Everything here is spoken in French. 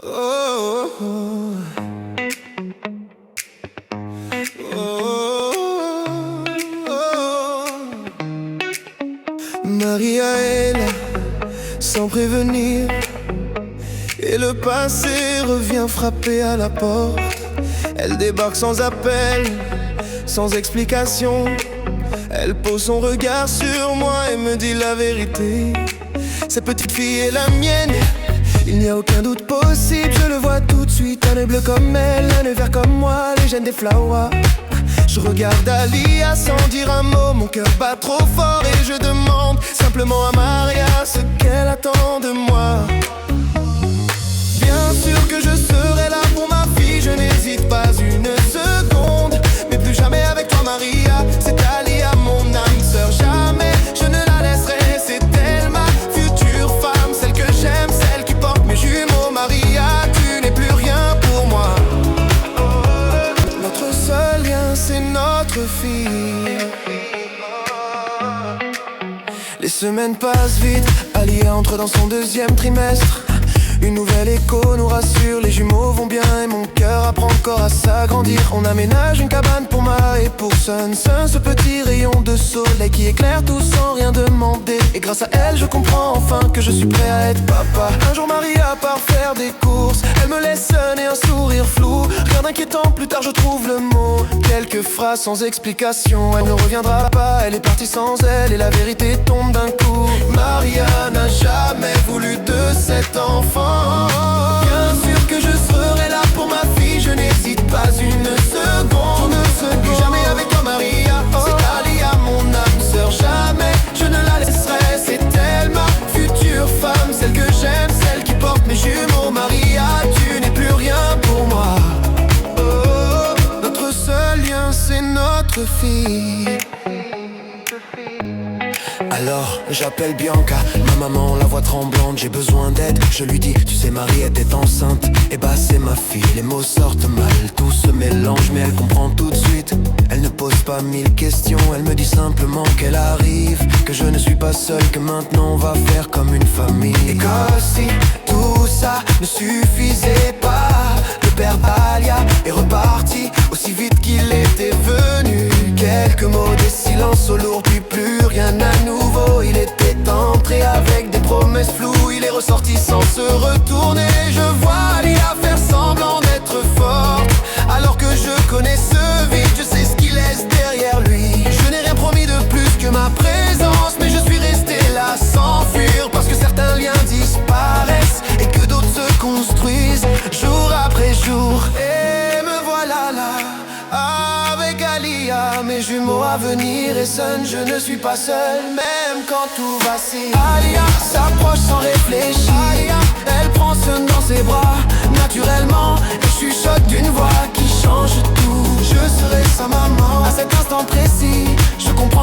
Oh, oh, oh, oh. Maria est là, sans prévenir, et le passé revient frapper à la porte. Elle débarque sans appel, sans explication. Elle pose son regard sur moi et me dit la vérité. Cette petite fille est la mienne, il n'y a aucun doute possible. Je le vois tout de suite, un œil bleu comme elle, un œil vert comme moi, les gènes des flowers. Je regarde Alia sans dire un mot, mon cœur bat trop fort et je demande simplement à Maria ce qu'elle attend de moi. Bien sûr que je serai là pour ma fille, je n'hésite pas une seconde. Mais plus jamais avec toi Maria, c'est Alia mon âme sœur. Jamais je ne la laisserai, c'est elle ma future femme. Celle que j'aime, celle qui porte mes jumeaux. Maria, tu n'es plus rien pour moi. Notre seul lien c'est notre fille. Les semaines passent vite, Alia entre dans son deuxième trimestre. Une nouvelle écho nous rassure, les jumeaux vont bien et mon cœur apprend encore à s'agrandir. On aménage une cabane pour Ma et pour Sun. Sun, ce petit rayon de soleil qui éclaire tout sans rien demander. Et grâce à elle je comprends enfin que je suis prêt à être papa. Un jour Maria part faire des courses, elle me laisse seul et un sourire flou. Rien d'inquiétant, plus tard je trouve le mot. Quelques phrases sans explication, elle ne reviendra pas, elle est partie sans elle et la vérité tombe d'un coup. Maria n'a jamais voulu de cet enfant. Bien sûr que je serai là pour ma fille, je n'hésite pas une seconde. Plus jamais avec toi Maria, c'est Alia mon âme sœur. Jamais je ne la laisserai, c'est elle ma future femme. Celle que j'aime, celle qui porte mes jumeaux. Maria, tu n'es plus rien pour moi. Oh, notre seul lien c'est notre fille. Alors j'appelle Bianca, ma maman, la voix tremblante, j'ai besoin d'aide. Je lui dis, tu sais Marie était enceinte. Et bah c'est ma fille, les mots sortent mal, tout se mélange mais elle comprend tout de suite. Elle ne pose pas mille questions, elle me dit simplement qu'elle arrive, que je ne suis pas seul, que maintenant on va faire comme une famille. Et comme si tout ça ne suffisait pas, le père Alia est reparti aussi vite qu'il était venu. Quelques mots, des silences au lourd, puis plus rien à nouveau. Il était entré avec des promesses floues, il est ressorti sans se retourner. Je vois Alia faire semblant d'être forte, alors que je connais ce vide, je sais ce qu'il laisse derrière lui. Je n'ai rien promis de plus que ma présence, mais je suis resté là sans fuir, parce que certains liens disparaissent et que d'autres se construisent jour après jour. Et me voilà là, avec Alia, mes jumeaux à venir et Sun, je ne suis pas seul, même quand tout vacille. Alia s'approche sans réfléchir, Alia, elle prend Sun dans ses bras, naturellement, elle chuchote d'une voix qui change tout. Je serai sa maman, à cet instant précis, je comprends